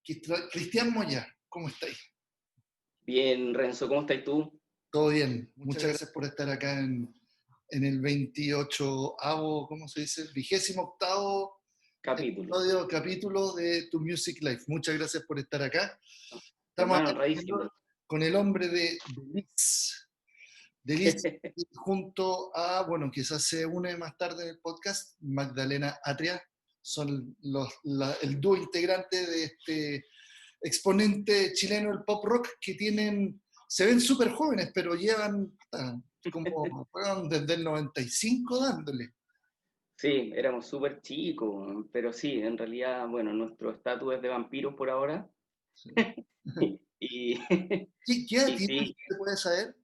Cristian Moya, ¿cómo estáis? Bien, Renzo, ¿cómo estás tú? Todo bien. Muchas gracias por estar acá en el 28º, ¿cómo se dice? 28º Capítulo. capítulo de Tu Music Life. Muchas gracias por estar acá. Estamos Hermano, acá honradísimo. con el hombre de Liz. De Liz, junto a, bueno, quizás se une más tarde en el podcast, Magdalena Atria. Son el dúo integrante de este exponente chileno del pop rock que se ven súper jóvenes, pero llevan como fueron desde el 95 dándole. Sí, éramos súper chicos, pero sí, en realidad, bueno, nuestro estatus es de vampiros por ahora. Sí. Y, ¿Qué edad y tienen? sí, ¿Se puede saber?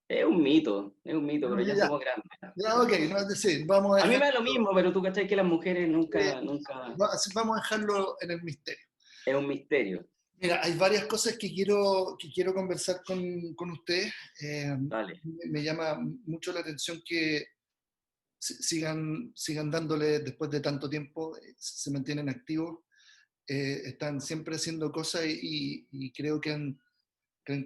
es un mito, pero ya Ya, somos grandes. ya, ok, no, es decir, vamos a A mí me da lo dejarlo, mismo, pero tú cachai que las mujeres nunca, vamos a dejarlo en el misterio. es un misterio. Mira, hay varias cosas que quiero conversar con ustedes. Dale. Me llama mucho la atención que sigan dándole después de tanto tiempo, se mantienen activos, están siempre haciendo cosas y creo que han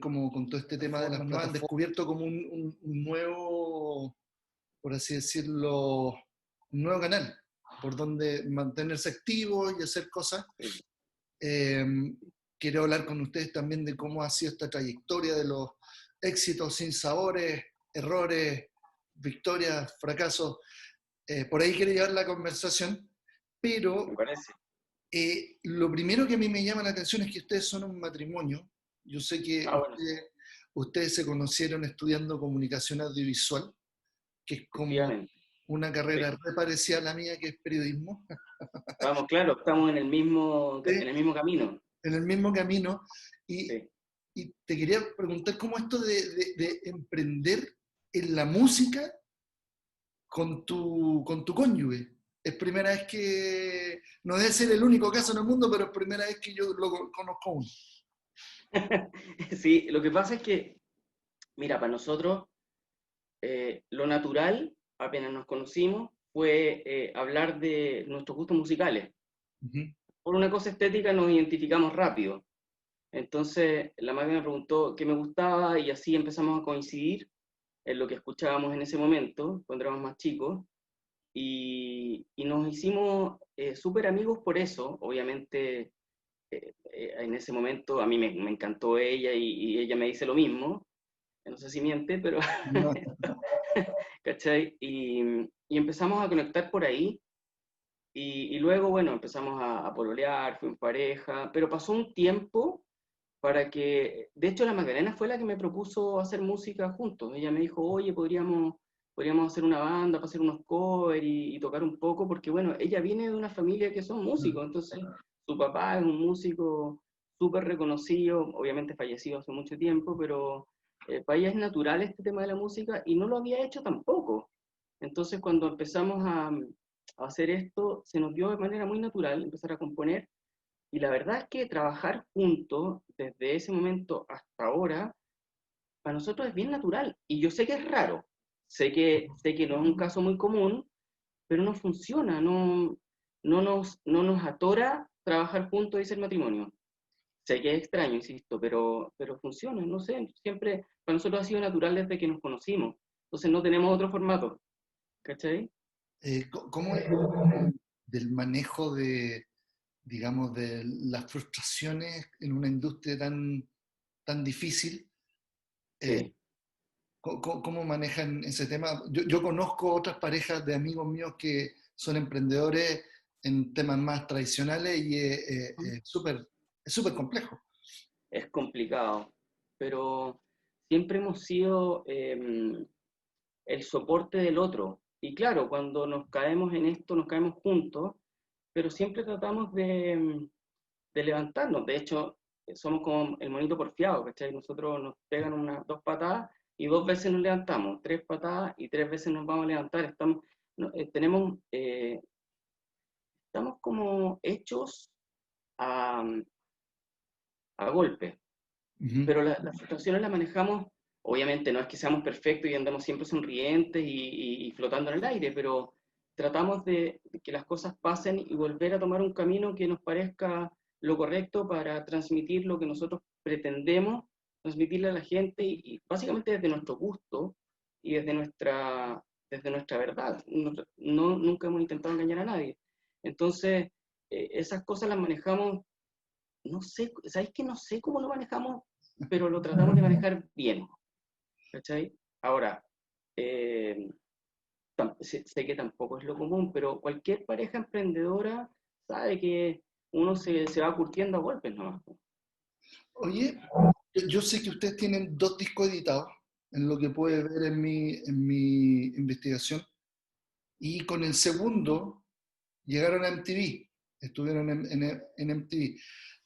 como con todo este tema de las nuevas han descubierto como un nuevo, por así decirlo, un nuevo canal por donde mantenerse activos y hacer cosas. Sí. Eh, Quiero hablar con ustedes también de cómo ha sido esta trayectoria de los éxitos sin sabores, errores, victorias, fracasos. Por ahí quiero llevar la conversación, Me pero parece. lo primero que a mí me llama la atención es que ustedes son un matrimonio. Yo sé que Ah, bueno, sí, ustedes se conocieron estudiando comunicación audiovisual, que es como efectivamente. una Sí. carrera re parecida a la mía, que es periodismo. Vamos, claro, estamos en Sí, el mismo camino. en el mismo camino. Y, Sí. y te quería preguntar cómo esto de emprender en la música con tu cónyuge. Es primera vez que, no debe ser el único caso en el mundo, pero es primera vez que yo lo conozco uno. Sí, lo que pasa es que, mira, para nosotros lo natural, apenas nos conocimos, fue hablar de nuestros gustos musicales. Ujú. Por una cosa estética nos identificamos rápido. Entonces, la madre me preguntó qué me gustaba y así empezamos a coincidir en lo que escuchábamos en ese momento, cuando éramos más chicos, y nos hicimos súper amigos por eso. Obviamente, en ese momento a mí me encantó ella y ella me dice lo mismo. No sé si miente, pero No. ¿cachai? Y empezamos a conectar por ahí, y luego, bueno, empezamos a pololear, fuimos pareja, pero pasó un tiempo para que, de hecho, la Magdalena fue la que me propuso hacer música juntos. Ella me dijo, oye, podríamos hacer una banda para hacer unos covers y tocar un poco, porque, bueno, ella viene de una familia que son músicos, entonces su papá es un músico súper reconocido, obviamente fallecido hace mucho tiempo, pero para ella es natural este tema de la música y no lo había hecho tampoco. Entonces, cuando empezamos a hacer esto, se nos dio de manera muy natural empezar a componer, y la verdad es que trabajar juntos desde ese momento hasta ahora, para nosotros es bien natural. Y yo sé que es raro, sé que no es un caso muy común, pero no funciona, no nos atora trabajar juntos y ser matrimonio. Sé que es extraño, insisto, pero funciona, no sé, siempre para nosotros ha sido natural desde que nos conocimos. Entonces no tenemos otro formato, ¿cachai? ¿Cómo es del manejo de, digamos, de las frustraciones en una industria tan difícil? Eh, Sí. ¿Cómo manejan ese tema? Yo conozco otras parejas de amigos míos que son emprendedores en temas más tradicionales y es súper complejo. Es complicado, pero siempre hemos sido el soporte del otro. Y claro, cuando nos caemos en esto, nos caemos juntos, pero siempre tratamos de levantarnos. De hecho, somos como el monito porfiado, ¿cachai? Nosotros nos pegan unas dos patadas y dos veces nos levantamos, tres patadas y tres veces nos vamos a levantar. Estamos como hechos a, a golpe. Ujú. Pero las frustraciones las manejamos, obviamente no es que seamos perfectos y andamos siempre sonrientes y flotando en el aire, pero tratamos de que las cosas pasen y volver a tomar un camino que nos parezca lo correcto para transmitir lo que nosotros pretendemos transmitirle a la gente y básicamente desde nuestro gusto y desde nuestra verdad. No, nunca hemos intentado engañar a nadie. Entonces, esas cosas las manejamos, no sé, ¿sabéis que no sé cómo lo manejamos? Pero lo tratamos de manejar bien, ¿cachai? Ahora, eh, sé que tampoco es lo común, pero cualquier pareja emprendedora sabe que uno se va curtiendo a golpes nomás. Oye, yo sé que ustedes tienen 2 discos editados, en lo que puede ver en mi investigación, y con el segundo llegaron a MTV, estuvieron en MTV.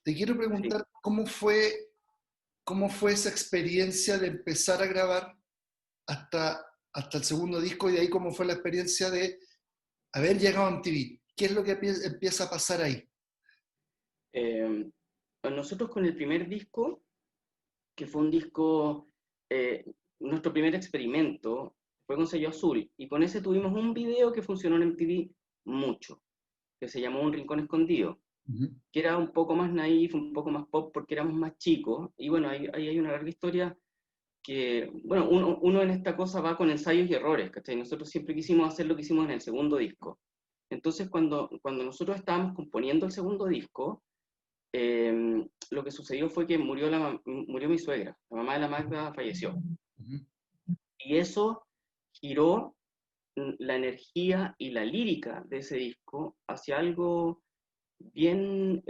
Te quiero Sí. preguntar cómo fue esa experiencia de empezar a grabar hasta el segundo disco y de ahí cómo fue la experiencia de haber llegado a MTV. ¿Qué es lo que empieza a pasar ahí? Eh, Nosotros con el primer disco, que fue un disco, eh, nuestro primer experimento, fue con sello azul, y con ese tuvimos un video que funcionó en MTV mucho, que se llamó Un Rincón Escondido, Ujú, que era un poco más naif, un poco más pop, porque éramos más chicos, y bueno, ahí hay una larga historia que, bueno, uno en esta cosa va con ensayos y errores, ¿cachai? Nosotros siempre quisimos hacer lo que hicimos en el segundo disco. Entonces, cuando nosotros estábamos componiendo el segundo disco, lo que sucedió fue que murió mi suegra, la mamá de la Magda falleció. ujú, Y eso giró la energía y la lírica de ese disco hacia algo bien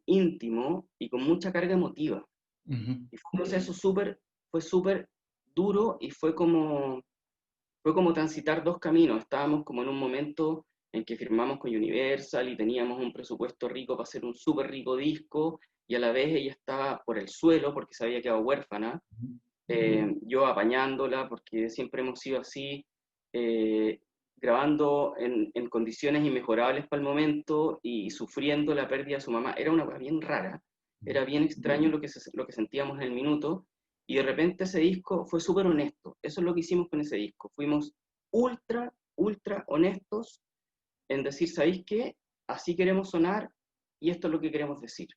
íntimo y con mucha carga emotiva. ujú. Y fue un proceso fue súper duro y fue como transitar dos caminos. Estábamos como en un momento en que firmamos con Universal y teníamos un presupuesto rico para hacer un súper rico disco, y a la vez ella estaba por el suelo porque se había quedado huérfana, yo apañándola porque siempre hemos sido así, eh, grabando en condiciones inmejorables para el momento y sufriendo la pérdida de su mamá. Era una cosa bien rara, era bien extraño lo que sentíamos en el minuto, y de repente ese disco fue súper honesto. Eso es lo que hicimos con ese disco. Fuimos ultra, ultra honestos en decir, ¿sabéis qué? Así queremos sonar y esto es lo que queremos decir.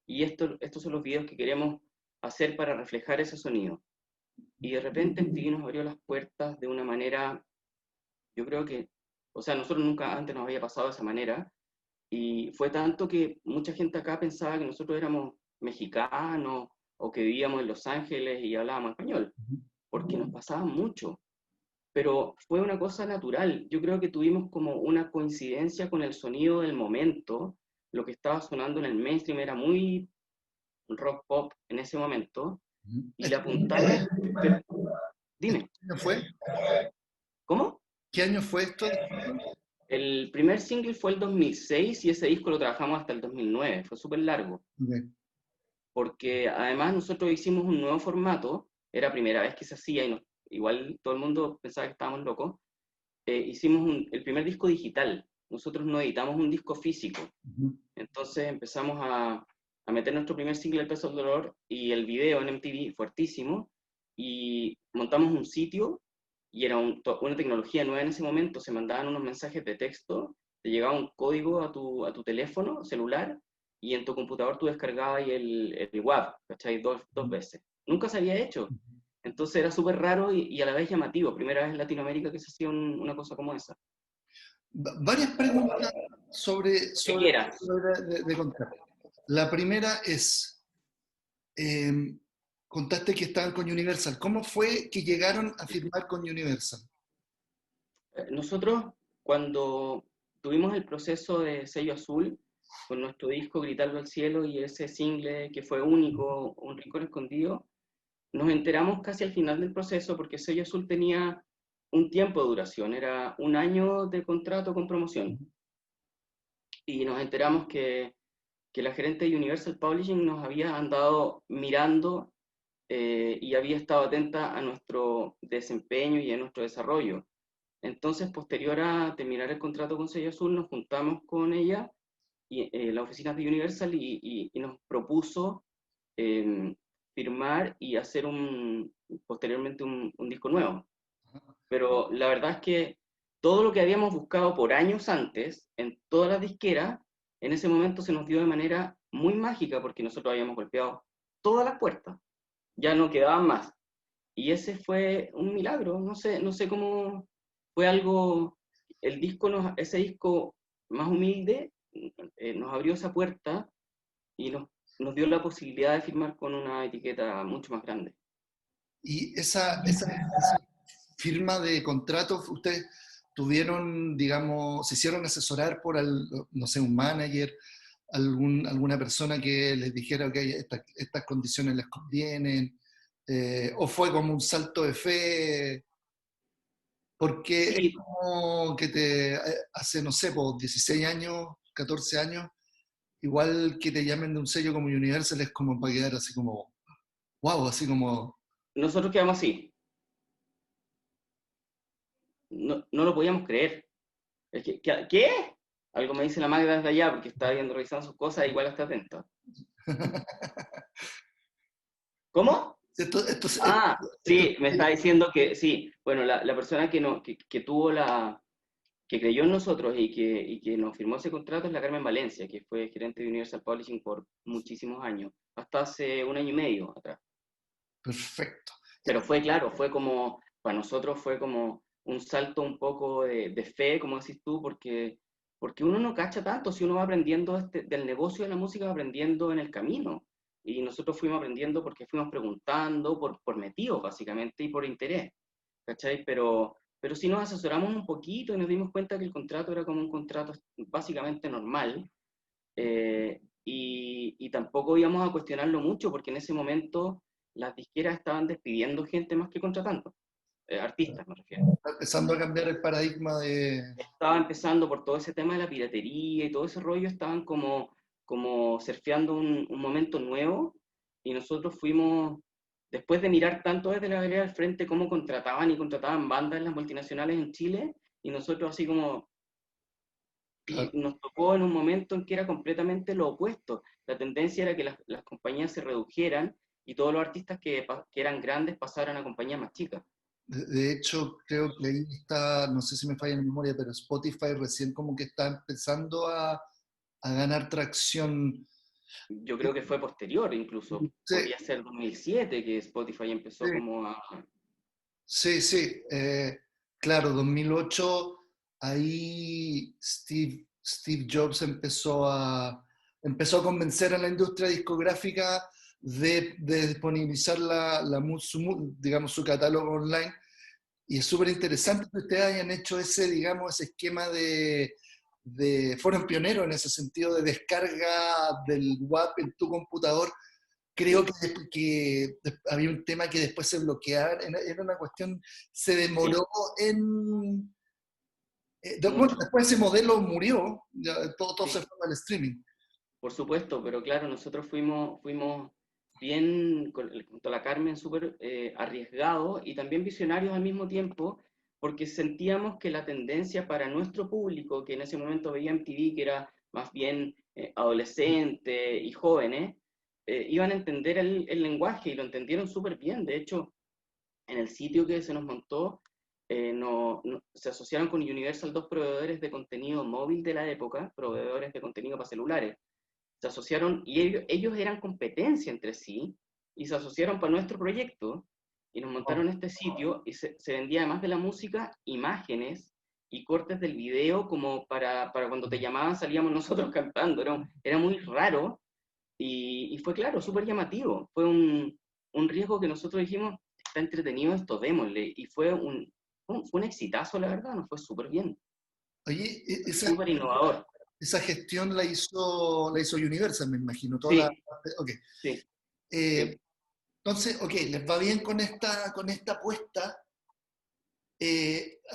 Y estos son los videos que queremos hacer para reflejar ese sonido. Y de repente MTV nos abrió las puertas de una manera, yo creo que, o sea, nosotros nunca antes nos había pasado de esa manera, y fue tanto que mucha gente acá pensaba que nosotros éramos mexicanos o que vivíamos en Los Ángeles y hablábamos español, porque nos pasaba mucho. Pero fue una cosa natural. Yo creo que tuvimos como una coincidencia con el sonido del momento. Lo que estaba sonando en el mainstream era muy rock pop en ese momento, Ujú. y le apuntamos, pero, ¿Esto dime, qué año fue? ¿cómo? ¿Qué año fue esto? El primer single fue el 2006 y ese disco lo trabajamos hasta el 2009, fue súper largo, Ok. porque además nosotros hicimos un nuevo formato, era primera vez que se hacía y igual todo el mundo pensaba que estábamos locos. Hicimos el primer disco digital, nosotros no editamos un disco físico, Ujú, entonces empezamos a meter nuestro primer single, El Peso del Dolor, y el video en MTV fuertísimo, y montamos un sitio, y era una tecnología nueva en ese momento. Se mandaban unos mensajes de texto, te llegaba un código a tu teléfono celular, y en tu computador tú descargabas el WAV, ¿cachai? Dos veces. Nunca se había hecho. Entonces era súper raro y a la vez llamativo. Primera vez en Latinoamérica que se hacía una cosa como esa. Varias preguntas Que sobre quieras. de contar. La primera es, eh, contaste que estaban con Universal. ¿Cómo fue que llegaron a firmar con Universal? Nosotros, cuando tuvimos el proceso de sello azul, con nuestro disco Gritarlo al Cielo y ese single que fue único, Un Rincón Escondido, nos enteramos casi al final del proceso porque sello azul tenía un tiempo de duración, era un año de contrato con promoción. Y nos enteramos que la gerente de Universal Publishing nos había andado mirando, y había estado atenta a nuestro desempeño y a nuestro desarrollo. Entonces, posterior a terminar el contrato con Sello Azul, nos juntamos con ella, y la oficina de Universal, y nos propuso eh, firmar y hacer posteriormente un disco nuevo. Pero la verdad es que todo lo que habíamos buscado por años antes, en todas las disqueras, en ese momento se nos dio de manera muy mágica porque nosotros habíamos golpeado todas las puertas, ya no quedaban más. Y ese fue un milagro, no sé cómo fue algo, ese disco más humilde nos abrió esa puerta y nos dio la posibilidad de firmar con una etiqueta mucho más grande. Y esa firma de contratos, ustedes tuvieron, digamos, se hicieron asesorar por, no sé, un manager, alguna persona que les dijera, ok, estas condiciones les convienen, o fue como un salto de fe, porque es Sí, como que hace, no sé, pues 16 años, 14 años, igual que te llamen de un sello como Universal es como para quedar así como, wow, así como... nosotros quedamos así, no lo podíamos creer. Es que, ¿qué? Algo me dice la Magda desde allá porque está viendo, revisando sus cosas, igual está atenta. ¿Cómo? Ah, sí, me está diciendo que sí. Bueno, la persona que, no, que tuvo que creyó en nosotros y que nos firmó ese contrato es la Carmen Valencia, que fue gerente de Universal Publishing por muchísimos años, hasta hace un año y medio atrás. Perfecto. Pero fue claro, fue como, para nosotros fue como un salto un poco de fe, como decís tú, porque uno no cacha tanto, si uno va aprendiendo del negocio de la música, va aprendiendo en el camino. Y nosotros fuimos aprendiendo porque fuimos preguntando, por metidos básicamente, y por interés, ¿cachai? Pero sí nos asesoramos un poquito y nos dimos cuenta que el contrato era como un contrato básicamente normal, y tampoco íbamos a cuestionarlo mucho porque en ese momento las disqueras estaban despidiendo gente más que contratando, artistas me refiero. Está empezando a cambiar el paradigma de... Estaba empezando por todo ese tema de la piratería y todo ese rollo, estaban como surfeando un momento nuevo y nosotros fuimos, después de mirar tanto desde la vereda del frente cómo contrataban y contrataban bandas en las multinacionales en Chile, y nosotros así como, y Claro. nos tocó en un momento en que era completamente lo opuesto. La tendencia era que las compañías se redujeran y todos los artistas que eran grandes pasaran a compañías más chicas. De hecho, creo que ahí está, no sé si me falla la memoria, pero Spotify recién como que está empezando a ganar tracción. Yo creo que fue posterior, incluso Sí, podría ser 2007 que Spotify empezó sí, como a... sí, sí. Claro, 2008, ahí Steve Jobs empezó a convencer a la industria discográfica de disponibilizar digamos, su catálogo online. Y es súper interesante que ustedes hayan hecho ese, digamos, ese esquema fueron pioneros en ese sentido de descarga del WAP en tu computador. Creo Sí, que había un tema que después se bloqueaba, era una cuestión, se sí, demoró en... bueno, mucho. después ese modelo murió, ya, todo se Sí, fue al streaming. por supuesto, pero claro, nosotros fuimos bien, junto a la Carmen, súper arriesgados y también visionarios al mismo tiempo, porque sentíamos que la tendencia para nuestro público, que en ese momento veía MTV, que era más bien adolescente y jóvenes, iban a entender el lenguaje y lo entendieron súper bien. De hecho, en el sitio que se nos montó, se asociaron con Universal dos proveedores de contenido móvil de la época, proveedores de contenido para celulares. Se asociaron y ellos eran competencia entre sí y se asociaron para nuestro proyecto y nos montaron este sitio y se vendía además de la música, imágenes y cortes del video como para cuando te llamaban salíamos nosotros cantando. Era muy raro y fue claro, súper llamativo. Fue un riesgo que nosotros dijimos, está entretenido esto, démosle. Y fue un exitazo, la verdad, nos fue súper bien, Oye, súper innovador. esa gestión la hizo Universal, me imagino. Sí, Ok. sí, Eh, sí. entonces, ok, les va bien con esta apuesta.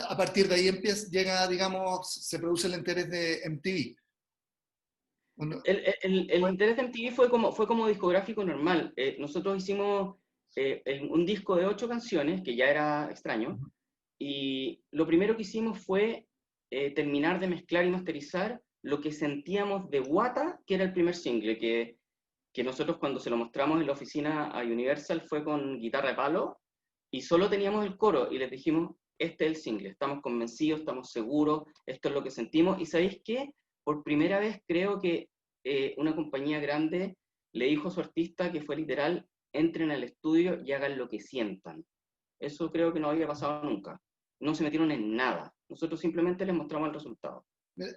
A partir de ahí llega, digamos, se produce el interés de MTV. Uno- El interés de MTV fue como discográfico normal. Nosotros hicimos un disco de 8 canciones, que ya era extraño, y lo primero que hicimos fue terminar de mezclar y masterizar lo que sentíamos de Wata, que era el primer single, que nosotros cuando se lo mostramos en la oficina a Universal fue con guitarra de palo, y solo teníamos el coro, y les dijimos, este es el single, estamos convencidos, estamos seguros, esto es lo que sentimos, y ¿sabéis qué? por primera vez creo que una compañía grande le dijo a su artista que fue literal, entren al estudio y hagan lo que sientan. Eso creo que no había pasado nunca. No se metieron en nada. Nosotros simplemente les mostramos el resultado. Mira,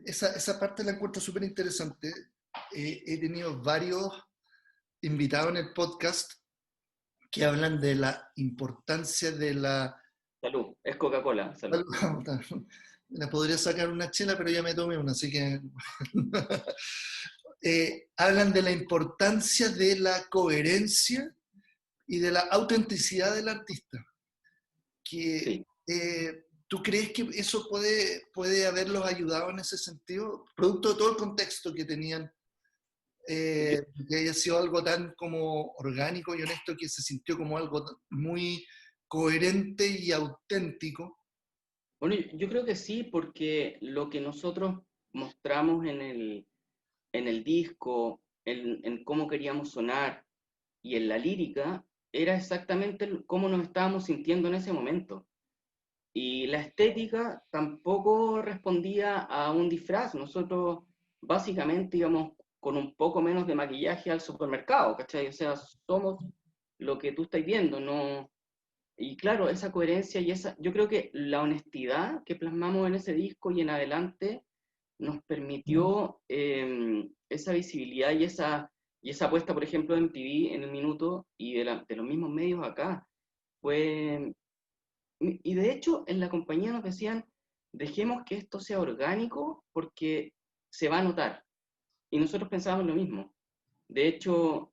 esa parte la encuentro súper interesante. He tenido varios invitados en el podcast que hablan de la importancia de la... Salud, es Coca-Cola, salud. La podría sacar una chela, pero ya me tomé una, así que... hablan de la importancia de la coherencia y de la autenticidad del artista. Que, Sí. ¿Tú crees que eso puede haberlos ayudado en ese sentido? Producto de todo el contexto que tenían, Yo, que haya sido algo tan como orgánico y honesto, que se sintió como algo muy coherente y auténtico. bueno, yo creo que sí, porque lo que nosotros mostramos en el disco, en cómo queríamos sonar y en la lírica, era exactamente cómo nos estábamos sintiendo en ese momento. Y la estética tampoco respondía a un disfraz. Nosotros básicamente íbamos con un poco menos de maquillaje al supermercado, ¿cachai? O sea, somos lo que tú estás viendo, ¿no? Y claro, esa coherencia y esa, yo creo que la honestidad que plasmamos en ese disco y en adelante nos permitió esa visibilidad y esa apuesta, por ejemplo, en MTV en el minuto y de los mismos medios acá. Fue, y de hecho, en la compañía nos decían, dejemos que esto sea orgánico porque se va a notar. Y nosotros pensábamos lo mismo. De hecho,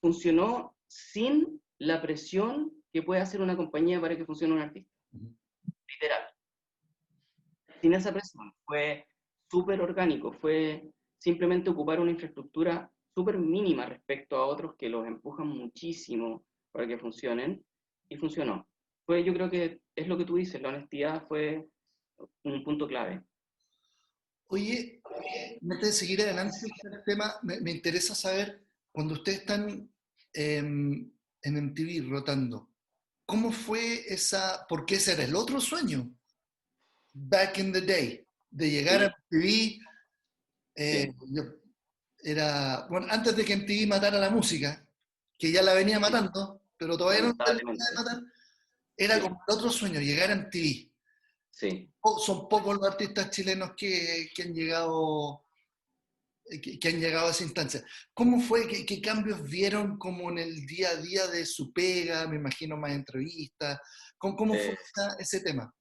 funcionó sin la presión que puede hacer una compañía para que funcione un artista. Literal. Sin esa presión. Fue súper orgánico. Fue simplemente ocupar una infraestructura súper mínima respecto a otros que los empujan muchísimo para que funcionen. Y funcionó. Yo creo que es lo que tú dices, la honestidad fue un punto clave. Oye, antes de seguir adelante con el tema, me interesa saber, cuando ustedes están en MTV rotando, ¿cómo fue esa, porque ese era el otro sueño, back in the day, de llegar a Sí, MTV, sí, era, bueno, antes de que MTV matara la música, que ya la venía sí, matando, pero todavía no la terminaba de lamentablemente. matar, era Sí, como el otro sueño, llegar a MTV. sí. Son pocos los artistas chilenos que han llegado a esa instancia. ¿Cómo fue? ¿Qué cambios vieron como en el día a día de su pega? Me imagino más entrevistas. ¿Cómo fue Eh, ese tema?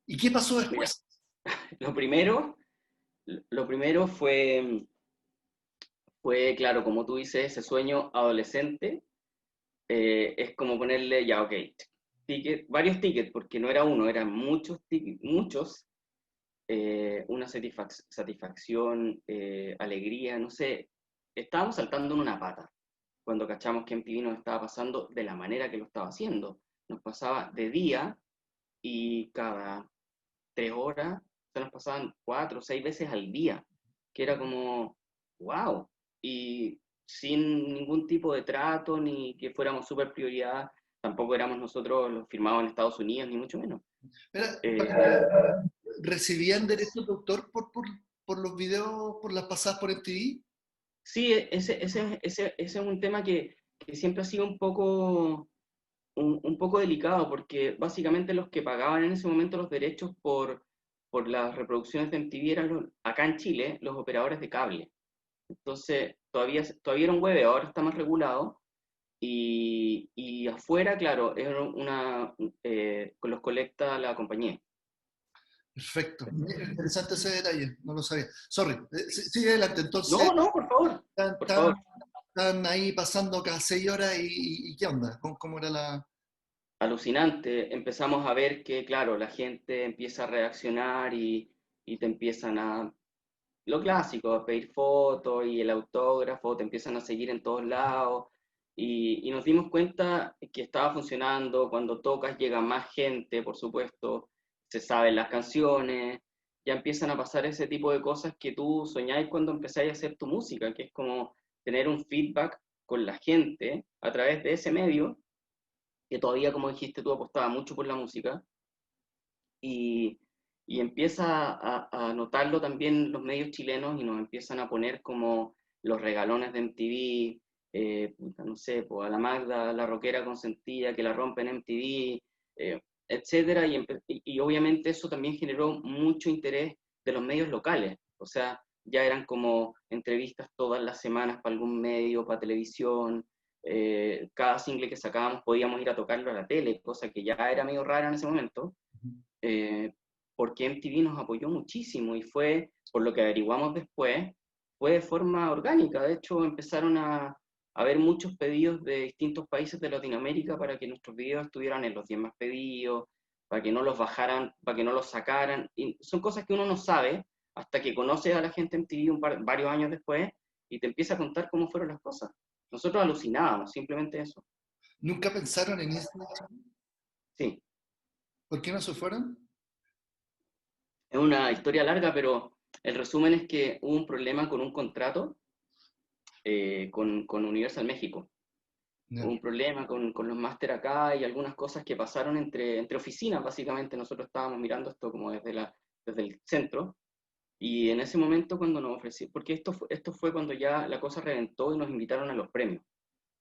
¿Y qué pasó Mira, después? lo primero, lo primero fue, claro, como tú dices, ese sueño adolescente. Es como ponerle, ya, ok, varios tickets, porque no era uno, eran muchos tickets, muchos, una satisfacción, alegría, no sé, estábamos saltando en una pata cuando cachamos que MTV nos estaba pasando de la manera que lo estaba haciendo. Nos pasaba de día y cada 3 horas, se nos pasaban 4 o 6 veces al día, que era como, wow, y sin ningún tipo de trato, ni que fuéramos súper prioridad, tampoco éramos nosotros los firmados en Estados Unidos, ni mucho menos. Era- Eh, ¿Recibían derecho de autor por los videos, por las pasadas por MTV? sí, ese es un tema que siempre ha sido un poco delicado, porque básicamente los que pagaban en ese momento los derechos por las reproducciones de MTV eran acá en Chile los operadores de cable. Entonces, todavía era un hueveo, ahora está más regulado. Y afuera, claro, los colecta la compañía. Perfecto. Interesante ese detalle, no lo sabía. Sorry, sigue adelante. Entonces, No, no, por favor, están, por están- favor. están ahí pasando cada 6 horas y ¿qué onda? ¿Cómo era la...? Alucinante. Empezamos a ver que, claro, la gente empieza a reaccionar y te empiezan lo clásico, a pedir fotos y el autógrafo, te empiezan a seguir en todos lados. Y nos dimos cuenta que estaba funcionando, cuando tocas llega más gente, por supuesto, se saben las canciones, ya empiezan a pasar ese tipo de cosas que tú soñáis cuando empezáis a hacer tu música, que es como tener un feedback con la gente a través de ese medio, que todavía, como dijiste tú, apostaba mucho por la música, y, y empieza a notarlo también los medios chilenos y nos empiezan a poner como los regalones de MTV, puta, no sé, pues a la Magda, la rockera consentida, que la rompe en MTV, etcétera, y obviamente eso también generó mucho interés de los medios locales, o sea, ya eran como entrevistas todas las semanas para algún medio, para televisión, cada single que sacábamos podíamos ir a tocarlo a la tele, cosa que ya era medio rara en ese momento, eh, porque MTV nos apoyó muchísimo y fue, por lo que averiguamos después, fue de forma orgánica. De hecho, empezaron a haber muchos pedidos de distintos países de Latinoamérica para que nuestros videos estuvieran en los 10 más pedidos, para que no los bajaran, para que no los sacaran. Y son cosas que uno no sabe hasta que conoce a la gente en MTV varios años después y te empieza a contar cómo fueron las cosas. Nosotros alucinábamos, simplemente eso. ¿Nunca pensaron en irse? Sí, ¿Por qué no se fueron? es una historia larga, pero el resumen es que hubo un problema con un contrato con Universal México. Hubo Ya. un problema con los máster acá y algunas cosas que pasaron entre oficinas, básicamente. Nosotros estábamos mirando esto como desde el centro. Y en ese momento cuando nos ofrecieron, porque esto fue cuando ya la cosa reventó y nos invitaron a los premios,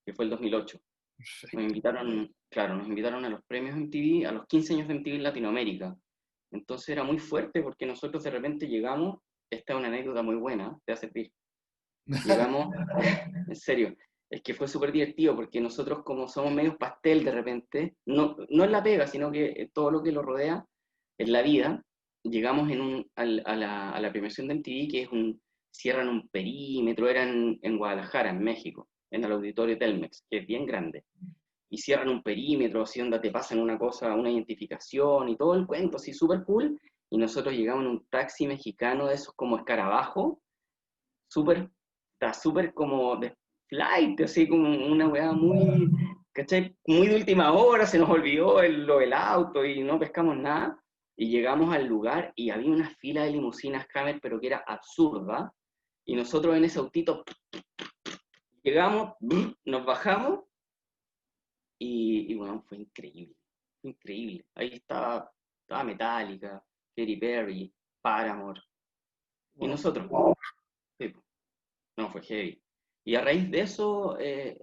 que fue el 2008. Nos Perfecto. invitaron, claro, nos invitaron a los premios MTV, a los 15 años de MTV en Latinoamérica. Entonces era muy fuerte porque nosotros de repente llegamos, esta es una anécdota muy buena, te va a servir. Llegamos, en serio, es que fue súper divertido porque nosotros como somos medios pastel de repente, no en la pega, sino que todo lo que lo rodea en la vida, llegamos a la premiación de MTV, que es cierran un perímetro, era en Guadalajara, en México, en el auditorio Telmex, que es bien grande, y cierran un perímetro, así donde te pasan una cosa, una identificación y todo el cuento, así súper cool, y nosotros llegamos en un taxi mexicano de esos como escarabajo, súper, está súper como de flight, así como una weá muy, ¿cachai? Muy de última hora, se nos olvidó lo del auto y no pescamos nada. Y llegamos al lugar y había una fila de limusinas Hammer, pero que era absurda. Y nosotros en ese autito llegamos, nos bajamos y bueno, fue increíble, increíble. Ahí estaba Metallica, Katy Perry, Paramore. Y Wow. nosotros, sí, no, fue heavy. Y a raíz de eso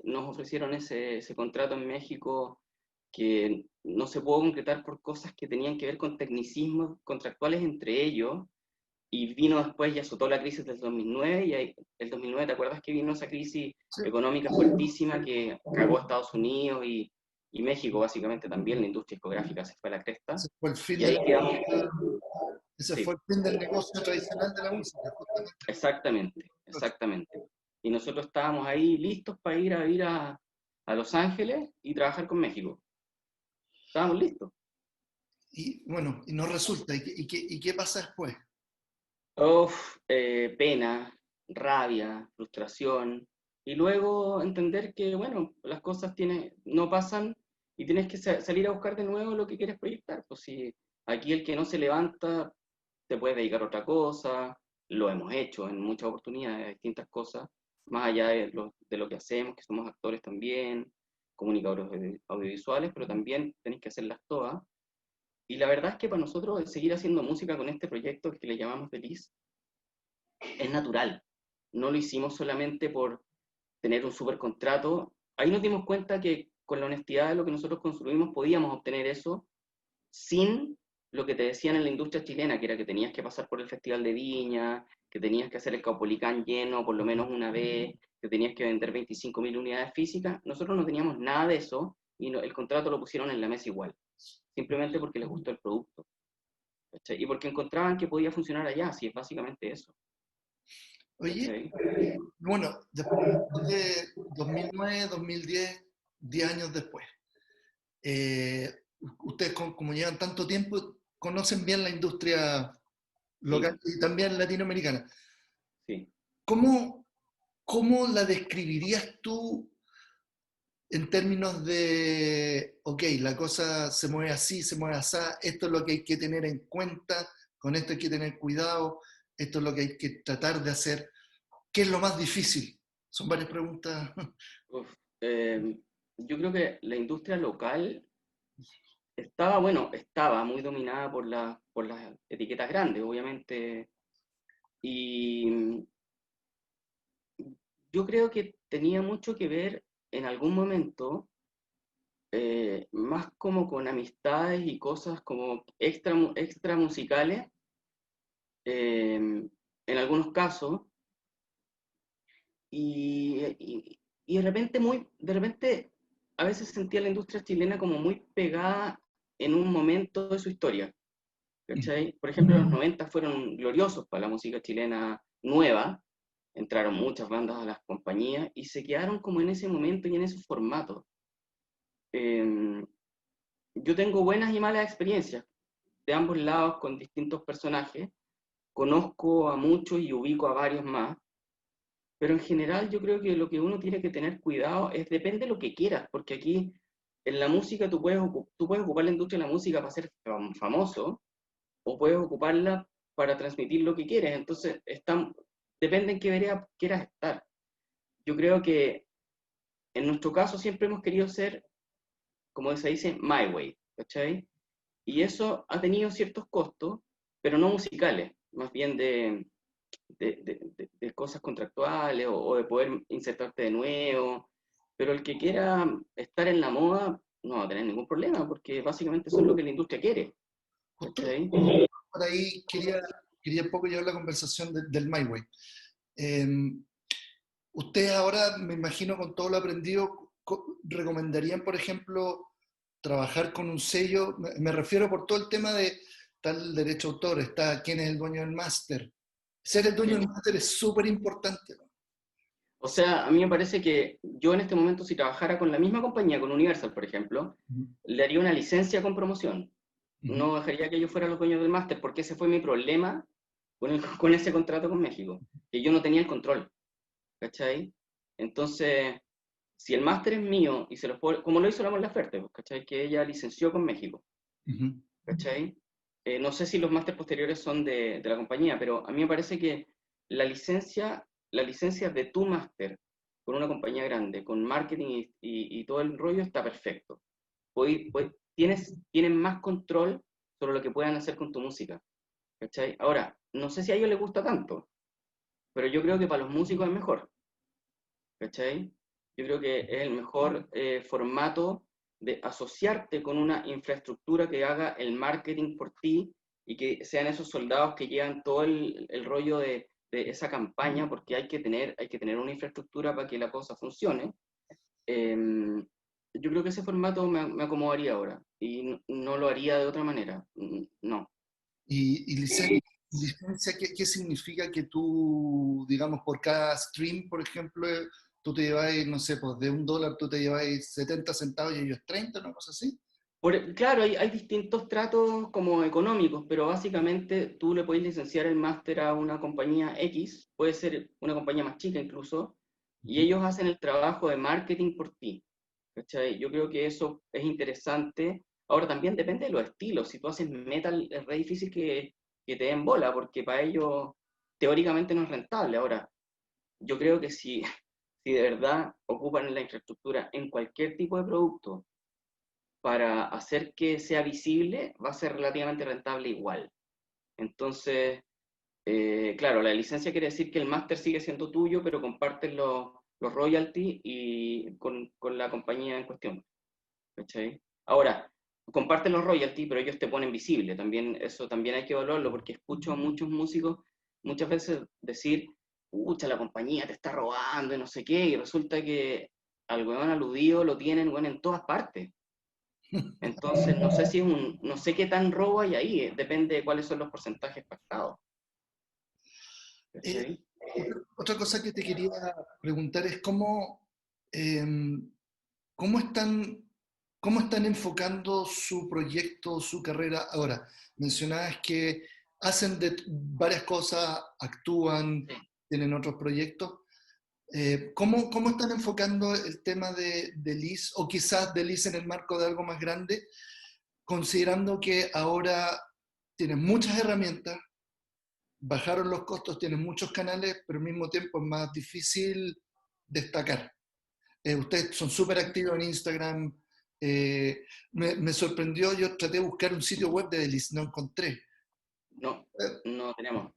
nos ofrecieron ese contrato en México que no se pudo concretar por cosas que tenían que ver con tecnicismos contractuales entre ellos. Y vino después y azotó la crisis del 2009. Y el 2009, ¿te acuerdas que vino esa crisis Sí. económica fuertísima que cagó a Estados Unidos y México básicamente también? La industria discográfica se fue a la cresta. Ese fue el fin Y de ahí la quedamos. música, ese fue Sí, el fin del negocio tradicional de la música, justamente. exactamente, exactamente. Y nosotros estábamos ahí listos para ir a a Los Ángeles y trabajar con México. Estábamos listos. Y bueno, y no resulta. ¿Y qué pasa después? Uf, pena, rabia, frustración. Y luego entender que, bueno, las cosas no pasan y tienes que salir a buscar de nuevo lo que quieres proyectar. Pues si aquí el que no se levanta te puede dedicar a otra cosa, lo hemos hecho en muchas oportunidades, distintas cosas, más allá de lo que hacemos, que somos actores también, comunicadores audiovisuales, pero también tenéis que hacerlas todas. Y la verdad es que para nosotros el seguir haciendo música con este proyecto que le llamamos Feliz es natural. No lo hicimos solamente por tener un super contrato. Ahí nos dimos cuenta que con la honestidad de lo que nosotros construimos podíamos obtener eso sin lo que te decían en la industria chilena, que era que tenías que pasar por el Festival de Viña, que tenías que hacer el Caupolicán lleno por lo menos una vez, que tenías que vender 25.000 unidades físicas. Nosotros no teníamos nada de eso y el contrato lo pusieron en la mesa igual, simplemente porque les gustó el producto. ¿Cachai? Y porque encontraban que podía funcionar allá, así es básicamente eso. Oye, ¿Cachai? bueno, después de 2009, 2010, 10 años después, eh, ustedes como llevan tanto tiempo, conocen bien la industria Sí, local y también latinoamericana. sí. ¿Cómo, cómo la describirías tú en términos de, ok, la cosa se mueve así, se mueve así, esto es lo que hay que tener en cuenta, con esto hay que tener cuidado, esto es lo que hay que tratar de hacer? ¿Qué es lo más difícil? Son varias preguntas. Uf, yo creo que la industria local estaba muy dominada por las etiquetas grandes, obviamente, y yo creo que tenía mucho que ver en algún momento, más como con amistades y cosas como extra musicales, en algunos casos, y de repente a veces sentía la industria chilena como muy pegada en un momento de su historia, ¿cachai? Por ejemplo, los 90 fueron gloriosos para la música chilena nueva, entraron muchas bandas a las compañías y se quedaron como en ese momento y en ese formato. Eh, yo tengo buenas y malas experiencias de ambos lados con distintos personajes, conozco a muchos y ubico a varios más, pero en general yo creo que lo que uno tiene que tener cuidado es depende de lo que quieras, porque aquí en la música tú puedes ocupar la industria de la música para ser famoso o puedes ocuparla para transmitir lo que quieres, entonces depende en qué vereda quieras estar. Yo creo que en nuestro caso siempre hemos querido ser, como se dice, my way, ¿cachai? Y eso ha tenido ciertos costos, pero no musicales, más bien de cosas contractuales o de poder insertarte de nuevo. Pero el que quiera estar en la moda no va a tener ningún problema, porque básicamente eso es lo que la industria quiere. Justo ¿Cachai? por ahí quería un poco llevar la conversación del My Way. Eh, Ustedes ahora, me imagino, con todo lo aprendido, ¿recomendarían, por ejemplo, trabajar con un sello? Me refiero por todo el tema de tal derecho de autor, está quién es el dueño del máster. Ser el dueño Sí. del máster es súper importante, ¿no? O sea, a mí me parece que yo en este momento, si trabajara con la misma compañía, con Universal, por ejemplo, Ujú, le haría una licencia con promoción. ujú. No dejaría que ellos fueran los dueños del máster, porque ese fue mi problema con ese contrato con México, que yo no tenía el control, ¿cachai? Entonces, si el máster es mío y se lo puedo, como lo hizo la Mon Laferte, pues, ¿cachai? Que ella licenció con México, Ujú. ¿cachai? No sé si los másteres posteriores son de la compañía, pero a mí me parece que la licencia de tu máster con una compañía grande, con marketing y todo el rollo está perfecto. Tienes más control sobre lo que puedan hacer con tu música, ¿cachai? Ahora, no sé si a ellos les gusta tanto, pero yo creo que para los músicos es mejor, ¿cachai? Yo creo que es el mejor formato de asociarte con una infraestructura que haga el marketing por ti y que sean esos soldados que llevan todo el rollo de esa campaña, porque hay que tener una infraestructura para que la cosa funcione. Eh, yo creo que ese formato me acomodaría ahora y no lo haría de otra manera. No. Y licencia, ¿qué significa que tú, digamos, por cada stream, por ejemplo, tú te llevas, no sé, pues de $1 tú te llevas 70 centavos y ellos 30, una cosa así? Claro, hay distintos tratos como económicos, pero básicamente tú le puedes licenciar el máster a una compañía X, puede ser una compañía más chica incluso, y Ujú. ellos hacen el trabajo de marketing por ti. ¿Cachai? Yo creo que eso es interesante. Ahora también depende de los estilos. Si tú haces metal, es re difícil que te den bola, porque para ellos teóricamente no es rentable. Ahora, yo creo que si de verdad ocupan la infraestructura en cualquier tipo de producto, para hacer que sea visible, va a ser relativamente rentable igual. Entonces, claro, la licencia quiere decir que el máster sigue siendo tuyo, pero compartes los royalties con la compañía en cuestión. ¿Cachai? Ahora, comparten los royalties, pero ellos te ponen visible. También, eso también hay que evaluarlo, porque escucho a muchos músicos muchas veces decir, pucha, la compañía te está robando y no sé qué, y resulta que al weón aludido lo tienen, weón, en todas partes. Entonces, no sé qué tan robo hay ahí, depende de cuáles son los porcentajes pactados. Eh, ¿Cachai? otra cosa que te quería preguntar es em, cómo están, cómo están enfocando su proyecto, su carrera ahora. Mencionabas que hacen de varias cosas, actúan, Sí. tienen otros proyectos. ¿Cómo están enfocando el tema de Liz o quizás de Liz en el marco de algo más grande, considerando que ahora tienen muchas herramientas, bajaron los costos, tienen muchos canales, pero al mismo tiempo es más difícil destacar? Ustedes son súper activos en Instagram, Me sorprendió, yo traté de buscar un sitio web de Delis, no encontré. No, Eh, no tenemos.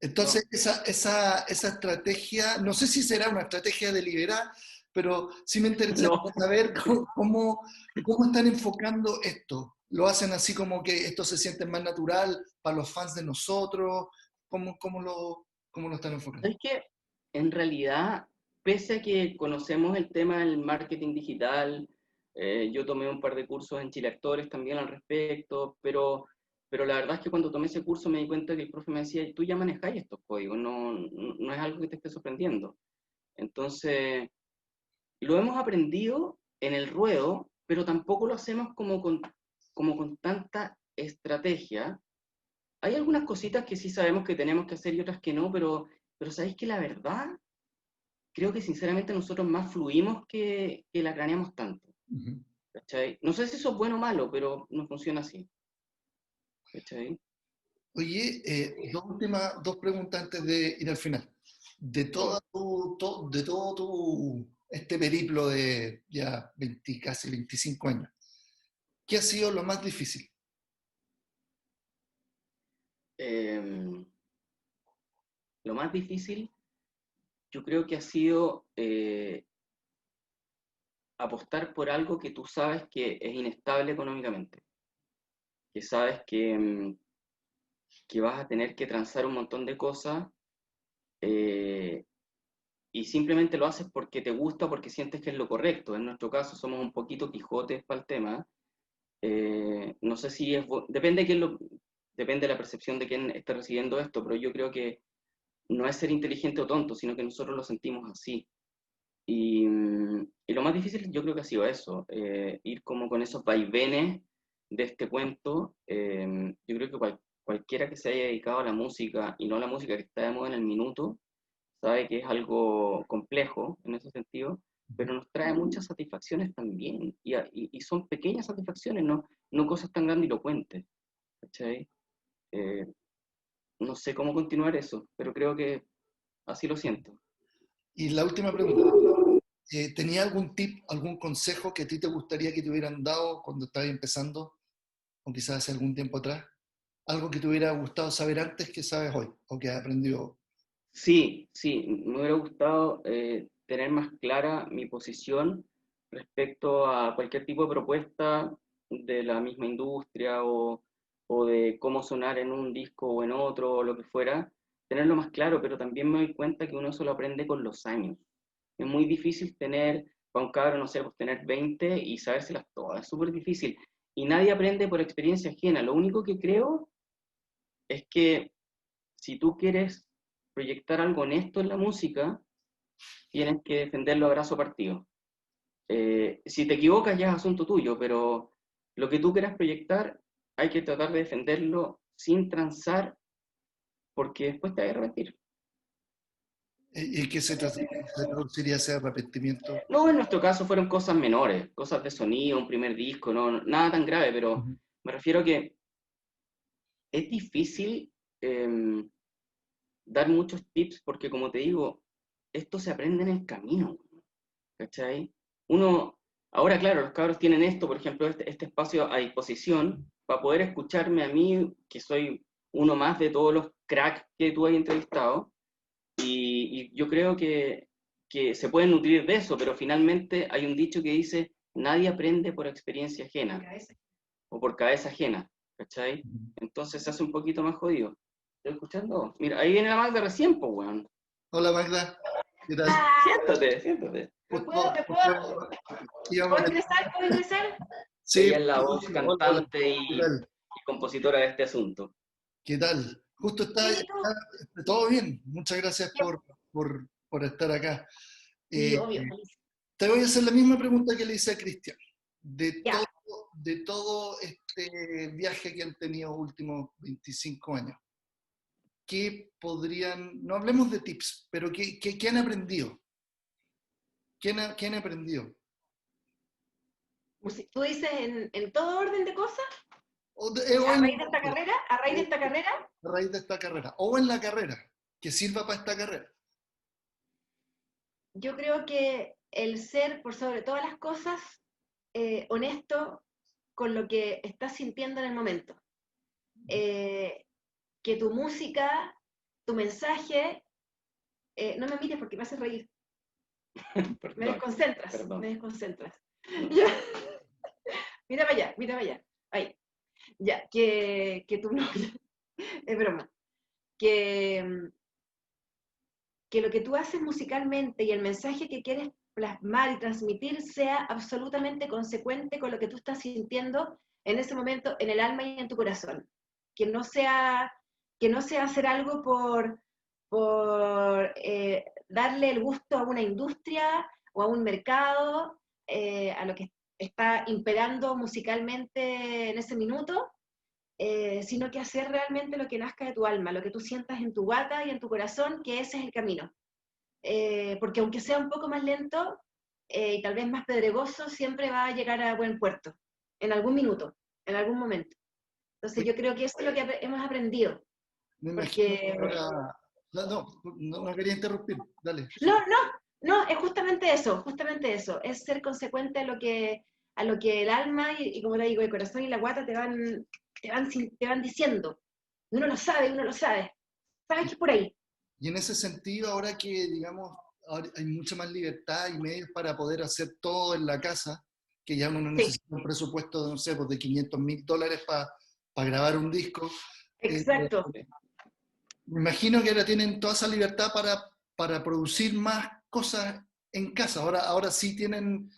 Entonces, No, esa estrategia, no sé si será una estrategia deliberada, pero sí me interesa no. saber cómo están enfocando esto. ¿Lo hacen así como que esto se siente más natural para los fans de nosotros? ¿Cómo lo están enfocando? Es que en realidad, pese a que conocemos el tema del marketing digital, yo tomé un par de cursos en Chile Actores también al respecto, pero la verdad es que cuando tomé ese curso me di cuenta que el profe me decía, tú ya manejáis estos códigos, no es algo que te esté sorprendiendo. Entonces, lo hemos aprendido en el ruedo, pero tampoco lo hacemos como con tanta estrategia. Hay algunas cositas que sí sabemos que tenemos que hacer y otras que no, pero sabéis que la verdad, creo que sinceramente nosotros más fluimos que la craneamos tanto. Ujú. ¿Cachai? No sé si eso es bueno o malo, pero no funciona así. ¿Cachai? Oye, dos preguntas antes de ir al final. De Dime. de todo este periplo de ya 20, casi 25 años, ¿qué ha sido lo más difícil? Em, lo más difícil, yo creo que ha sido apostar por algo que tú sabes que es inestable económicamente, que sabes que vas a tener que transar un montón de cosas eh, y simplemente lo haces porque te gusta, porque sientes que es lo correcto. En nuestro caso somos un poquito quijotes para el tema. No sé si depende de depende de la percepción de quién está recibiendo esto, pero yo creo que no es ser inteligente o tonto, sino que nosotros lo sentimos así. Y lo más difícil yo creo que ha sido eso, ir como con esos vaivenes de este cuento. Yo creo que cualquiera que se haya dedicado a la música y no a la música que está de moda en el minuto, sabe que es algo complejo en ese sentido, pero nos trae muchas satisfacciones también, y son pequeñas satisfacciones, no cosas tan grandilocuentes, ¿cachai? Eh, no sé cómo continuar eso, pero creo que así lo siento. Y la última pregunta, ¿tenía algún tip, algún consejo que a ti te gustaría que te hubieran dado cuando estabas empezando, o quizás hace algún tiempo atrás? Algo que te hubiera gustado saber antes que sabes hoy, o que has aprendido. Sí, sí, me hubiera gustado tener más clara mi posición respecto a cualquier tipo de propuesta de la misma industria o de cómo sonar en un disco o en otro o lo que fuera, tenerlo más claro, pero también me doy cuenta que uno eso lo aprende con los años. Es muy difícil tener, para un cabro, no sé, pues tener 20 y sabérselas todas, es súper difícil. Y nadie aprende por experiencia ajena. Lo único que creo es que si tú quieres proyectar algo honesto en la música, tienes que defenderlo a brazo partido. Si te equivocas ya es asunto tuyo, pero lo que tú quieras proyectar hay que tratar de defenderlo sin transar porque después te vas a arrepentir. ¿Y qué se traduciría ese arrepentimiento? No, en nuestro caso fueron cosas menores, cosas de sonido, un primer disco, nada tan grave, pero Ujú. me refiero a que es difícil eh, dar muchos tips porque, como te digo, esto se aprende en el camino. ¿Cachai? Uno, ahora claro, los cabros tienen esto, por ejemplo, este espacio a disposición para poder escucharme a mí, que soy uno más de todos los cracks que tú has entrevistado, y yo creo que se pueden nutrir de eso, pero finalmente hay un dicho que dice, nadie aprende por experiencia ajena o por cabeza ajena, ¿cachai? Entonces se hace un poquito más jodido. ¿Estás escuchando? Mira, ahí viene la Magda recién, pues, weón. Hola Magda, ¿qué tal? Siéntate, siéntate. Justo, íbamos ¿Puedo a- ingresar? ¿Puedo ingresar? Sí, Ella es la voz hola, hola, cantante ¿qué tal? y compositora de este asunto. ¿Qué tal? Justo Bien, ¿y tú? todo bien. Muchas gracias Yo- por estar acá. Sí, Eh, obvio, feliz. Te voy a hacer la misma pregunta que le hice a Cristian. De Ya, todo, de todo este viaje que han tenido últimos 25 años, ¿qué podrían, no hablemos de tips, pero qué han aprendido? ¿Qué han aprendido? ¿tú dices en todo orden de cosas? O ¿A en, raíz de esta carrera? ¿A raíz de esta carrera? a raíz de esta carrera, o en la carrera, que sirva para esta carrera. Yo creo que el ser, por sobre todas las cosas, honesto con lo que estás sintiendo en el momento. Que tu música, tu mensaje, no me mires porque me haces reír. Me desconcentras, perdón. me desconcentras. Ya. Mira para allá, mira para allá. Ahí. Ya, que tu novia, es broma, que lo que tú haces musicalmente y el mensaje que quieres plasmar y transmitir sea absolutamente consecuente con lo que tú estás sintiendo en ese momento, en el alma y en tu corazón. Que no sea hacer algo por darle el gusto a una industria o a un mercado, a lo que está imperando musicalmente en ese minuto, sino que hacer realmente lo que nazca de tu alma, lo que tú sientas en tu guata y en tu corazón, que ese es el camino. Porque aunque sea un poco más lento y tal vez más pedregoso, siempre va a llegar a buen puerto, en algún minuto, en algún momento. Entonces yo creo que eso es lo que hemos aprendido. Me imagino Porque... ahora... No quería interrumpir, dale. No, es justamente eso, es ser consecuente a lo que el alma y como te digo, el corazón y la guata te van diciendo. Uno lo sabe, sabes que es por ahí. Y en ese sentido, ahora que, digamos, ahora hay mucha más libertad y medios para poder hacer todo en la casa, que ya uno no necesita un presupuesto de, no sé, pues de $500,000 para grabar un disco. Exacto. Me imagino que ahora tienen toda esa libertad para producir más cosas en casa. Ahora sí tienen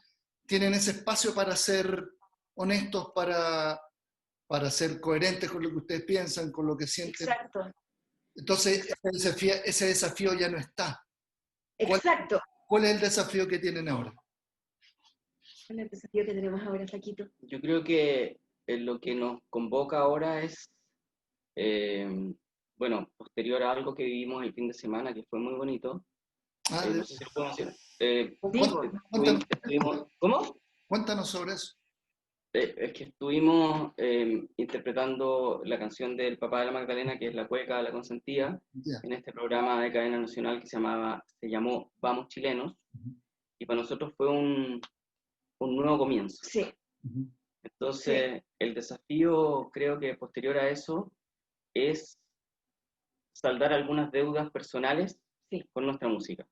ese espacio para ser honestos, para ser coherentes con lo que ustedes piensan, con lo que sienten. Exacto. Entonces, ese desafío ya no está. Exacto. ¿Cuál es el desafío que tienen ahora? ¿Cuál es el desafío que tenemos ahora, Saquito? Yo creo que lo que nos convoca ahora es, bueno, posterior a algo que vivimos el fin de semana, que fue muy bonito. No sé si lo podemos decir. ¿Cómo? Cuéntanos sobre eso. Es que estuvimos interpretando la canción del papá de la Magdalena, que es La Cueca de la Consentida, en este programa de cadena nacional que se llamó Vamos Chilenos, y para nosotros fue un nuevo comienzo. Sí. Entonces, el desafío, creo que posterior a eso, es saldar algunas deudas personales con nuestra música.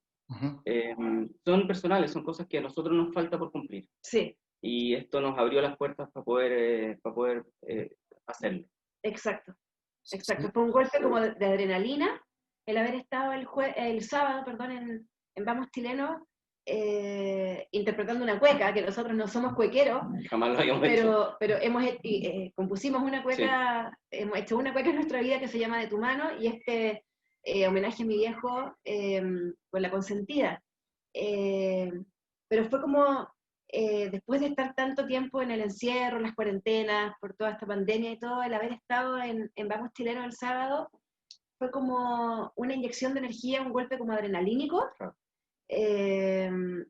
Son personales, son cosas que a nosotros nos falta por cumplir. Sí. Y esto nos abrió las puertas para poder hacerlo. Exacto. Fue un golpe como de adrenalina el haber estado el sábado, en Vamos Chilenos, interpretando una cueca, que nosotros no somos cuequeros. Jamás lo habíamos hecho. Pero compusimos una cueca, hemos hecho una cueca en nuestra vida que se llama De tu mano, y homenaje a mi viejo con La Consentida. Pero fue como... después de estar tanto tiempo en el encierro, las cuarentenas, por toda esta pandemia y todo, el haber estado en Vamos Chilenos el sábado fue como una inyección de energía, un golpe como adrenalínico,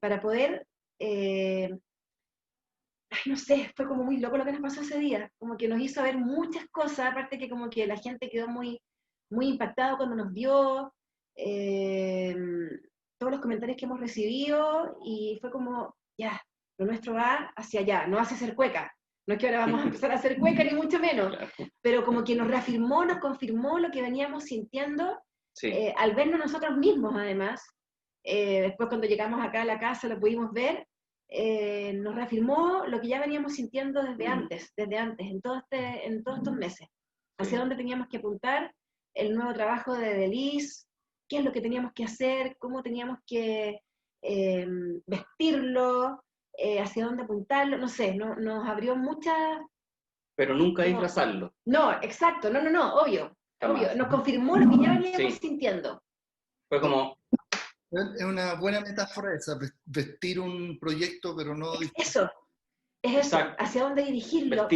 para poder, no sé, fue como muy loco lo que nos pasó ese día, como que nos hizo ver muchas cosas, aparte que como que la gente quedó muy, muy impactada cuando nos vio, todos los comentarios que hemos recibido, y fue como, ya, lo nuestro va hacia allá, no hace ser cueca. No es que ahora vamos a empezar a hacer cueca, ni mucho menos, pero como que nos reafirmó, nos confirmó lo que veníamos sintiendo, al vernos nosotros mismos, además. Después cuando llegamos acá a la casa lo pudimos ver, nos reafirmó lo que ya veníamos sintiendo desde antes, en todos estos meses. Hacia dónde teníamos que apuntar, el nuevo trabajo de Delis, qué es lo que teníamos que hacer, cómo teníamos que vestirlo, hacia dónde apuntarlo, no sé, nos abrió muchas... Pero nunca disfrazarlo. No, exacto, no, obvio. Nos confirmó lo que ya veníamos sintiendo. Fue como... Es una buena metáfora esa, vestir un proyecto, pero no... Eso, hacia dónde dirigirlo,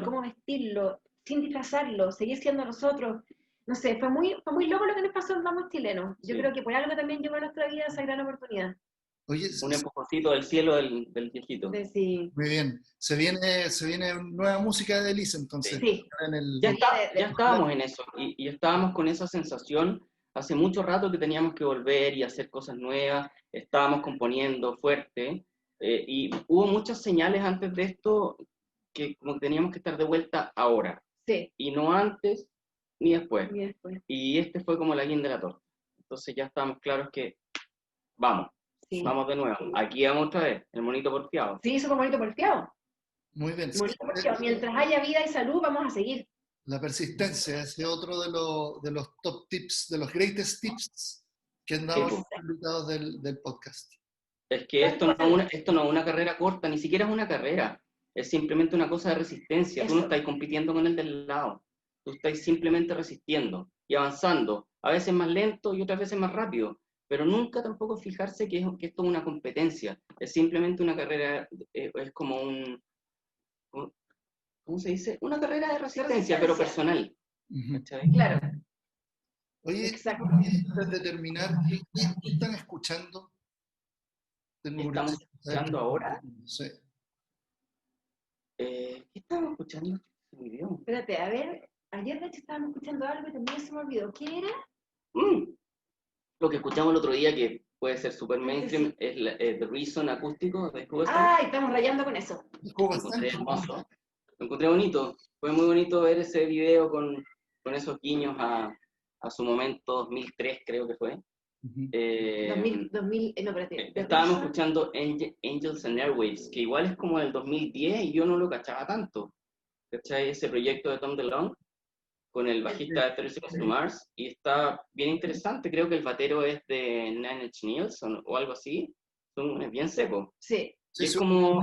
cómo vestirlo, sin disfrazarlo, seguir siendo nosotros. No sé, fue muy loco lo que nos pasó en Vamos Chilenos. Yo creo que por algo también llegó a nuestra vida esa gran oportunidad. Oye, un empujoncito del cielo del viejito. Sí. Muy bien. Se viene nueva música de Delis, entonces. Sí. Ya estábamos en eso, y estábamos con esa sensación hace mucho rato que teníamos que volver y hacer cosas nuevas. Estábamos componiendo fuerte, Y hubo muchas señales antes de esto que como que teníamos que estar de vuelta ahora, Sí, y no antes ni después. y después. Y este fue como la guinda de la torta. Entonces ya estábamos claros que vamos, Sí. vamos de nuevo. Aquí vamos otra vez, el monito porfiado. Sí, súper bonito porfiado. Muy bien. Bonito porfiado. Mientras haya vida y salud, vamos a seguir. La persistencia, ese otro de los top tips, de los greatest tips que han dado Sí, los invitados del podcast. Es que esto no es una carrera corta, ni siquiera es una carrera. Es simplemente una cosa de resistencia. Tú no Eso. estás compitiendo con el del lado. Tú estás simplemente resistiendo y avanzando. A veces más lento y otras veces más rápido. Pero nunca tampoco fijarse que esto es una competencia. Es simplemente una carrera, es como ¿cómo se dice? Una carrera de resistencia, pero personal. Ujú. ¿Cachai? Claro, Oye, exacto. antes de terminar, ¿qué están escuchando? Tengo ¿Qué estamos curiosidad. escuchando ahora? Sí. ¿Qué estamos escuchando? Se me olvidó. Espérate, a ver, ayer de hecho estábamos escuchando algo y también se me olvidó. ¿Qué era? Lo que escuchamos el otro día, que puede ser super mainstream, es The Reason acústico de Hugo. Ay, estamos rayando con eso. ¿Cómo Lo están? encontré hermoso. Lo encontré bonito. Fue muy bonito ver ese video con esos guiños a su momento 2003, creo que fue. Ujú. 2000, no, espérate. Estábamos escuchando Angels and Airwaves, que igual es como del 2010 y yo no lo cachaba tanto. ¿Cachai? Ese proyecto de Tom DeLonge con el bajista de 30 Seconds to Mars, y está bien interesante. Creo que el batero es de Nine Inch Nails o algo así. Es bien seco. Sí, Sí, Y es sí, como,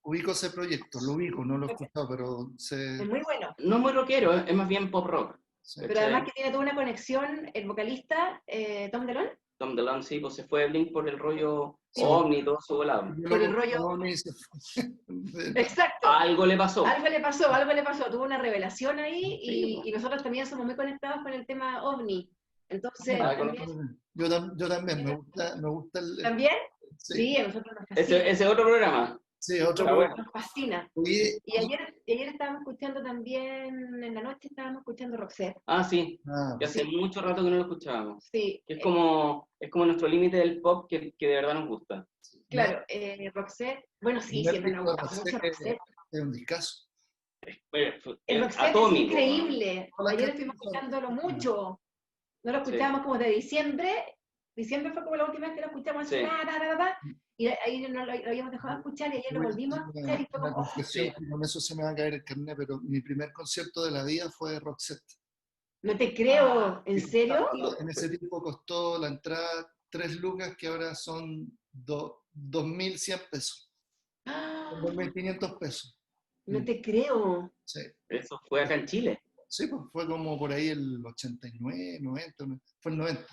ubico ese proyecto, lo ubico, no lo he escuchado, pero es muy bueno. no es muy rockero, es más bien pop rock. sí. Pero además que tiene toda una conexión, el vocalista, Tom DeLonge, Tom DeLonge, sí, pues se fue de Blink por el rollo Sí. ovni, todo su volado. por el rollo. Exacto. Algo le pasó. Algo le pasó, tuvo una revelación ahí y nosotros también somos muy conectados con el tema OVNI. Entonces, Ah, también, Yo también, me gusta ¿también? sí, Sí, a nosotros nos fascina. Ese otro programa. sí, otro Está bueno. Nos fascina. Oye, Y ayer estábamos escuchando también, en la noche estábamos escuchando Roxette. Ah, sí. ah, Que hace mucho rato que no lo escuchábamos. Sí, Que es como nuestro límite del pop que de verdad nos gusta. claro, Roxette, bueno, sí, siempre nos gusta mucho Roxette. Es un discazo. El Roxette Atómico. es increíble. Hola, Ayer ¿qué estuvimos tal? escuchándolo mucho. No lo escuchábamos como de diciembre. Diciembre fue como la última vez que lo escuchamos así, Sí. y ahí no lo habíamos dejado de escuchar y ayer lo volvimos a escuchar y fue Una como, confesión, Sí. que con eso se me va a caer el carnet, pero mi primer concierto de la vida fue Roxette. no te creo, ¿en serio? En ese tiempo costó la entrada 3 lucas, que ahora son 2.100 pesos, ¡Ah! 2.500 pesos. No te creo. Sí. Eso fue acá en Chile. Sí, pues fue como por ahí el 89, 90, fue el 90.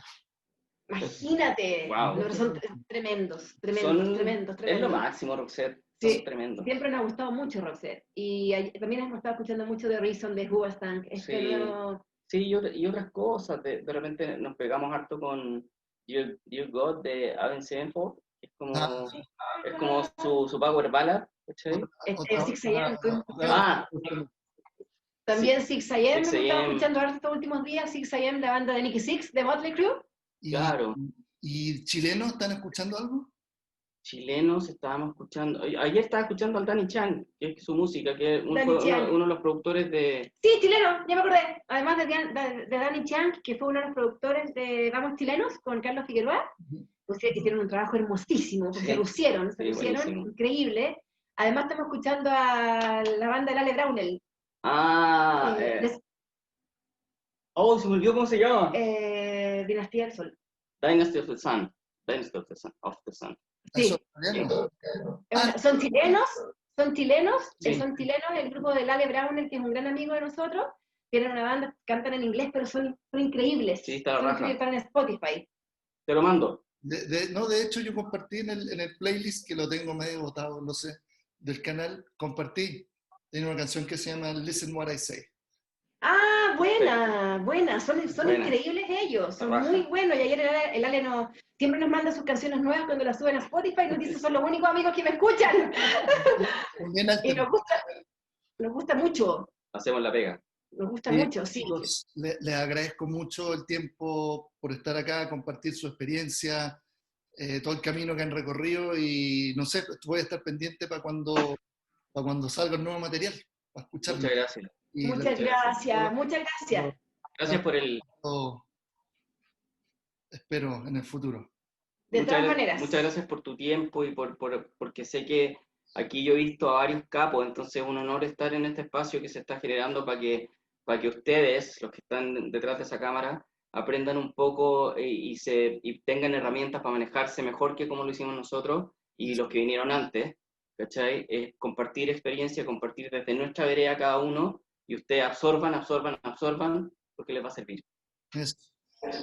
Imagínate. Wow. No, pero son tremendos. Es lo máximo, Roxette. Sí. Son tremendos. Siempre nos ha gustado mucho Roxette. Y también hemos estado escuchando mucho de Reason, de Hoobastank. Sí. Nuevo... Sí, y otras cosas. De repente nos pegamos harto con Dear God de Avenged Sevenfold. Es como su power ballad. ¿Cachai? Six AM, Ah, también 6 AM, 6 hemos estado AM. escuchando ahora estos últimos días, 6 AM, la banda de Nicky Six, de Motley Crue. Claro. ¿Y chilenos están escuchando algo? Chilenos estábamos escuchando. Ayer estaba escuchando al Danny Chan, que es su música, que es Danny Chan. uno de los productores de. Sí, chileno, ya me acordé. Además de Danny Chan, que fue uno de los productores de Vamos Chilenos, con Carlos Figueroa, pues hicieron un trabajo hermosísimo, Sí. se lucieron, Buenísimo. increíble. Además estamos escuchando a la banda de Lale Brownell. Ah, oh, se me olvidó cómo se llama. Dinastía del Sol. Dynasty of the Sun. Dynasty of the Sun. Sí. ¿Esos chilenos? Son chilenos, Sí. son chilenos, el grupo de Lale Brownell, que es un gran amigo de nosotros, tienen una banda, cantan en inglés, pero son increíbles. Sí, está la son raja. increíbles, están en Spotify. Te lo mando. No, de hecho yo compartí en el playlist, que lo tengo medio botado, no sé, del canal, compartí. Tiene una canción que se llama Listen What I Say. Ah, buena, son Buena. increíbles ellos, son Raja. muy buenos, y ayer el Ale siempre nos manda sus canciones nuevas cuando las suben a Spotify y nos dice, son los únicos amigos que me escuchan, También y nos gusta mucho, Hacemos la pega. nos gusta mucho, sí. chicos, les agradezco mucho el tiempo por estar acá, compartir su experiencia. todo el camino que han recorrido y no sé, voy a estar pendiente para cuando salga el nuevo material, para escucharlo. Muchas gracias. Y Muchas gracias, muchas gracias. Gracias por el... Espero en el futuro. De todas maneras. Muchas gracias por tu tiempo y porque sé que aquí yo he visto a varios capos, entonces es un honor estar en este espacio que se está generando para que ustedes, los que están detrás de esa cámara, aprendan un poco y tengan herramientas para manejarse mejor que como lo hicimos nosotros y los que vinieron antes, ¿cachai? Compartir experiencia, compartir desde nuestra vereda cada uno y ustedes absorban, porque les va a servir. Eso.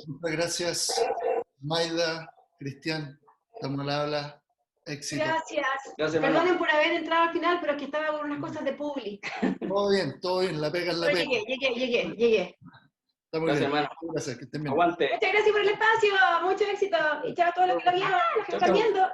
Muchas gracias, Maida, Cristian, estamos al habla, éxito. Gracias. Perdonen por haber entrado al final, pero es que estaba con unas cosas de publi. Todo bien, la pega es la pega. Llegué. Está muy Gracias, bien. hermano. Gracias, que estén bien. Aguante. Muchas gracias por el espacio, mucho éxito. Y chao a todos los que lo vieron, los que lo están viendo.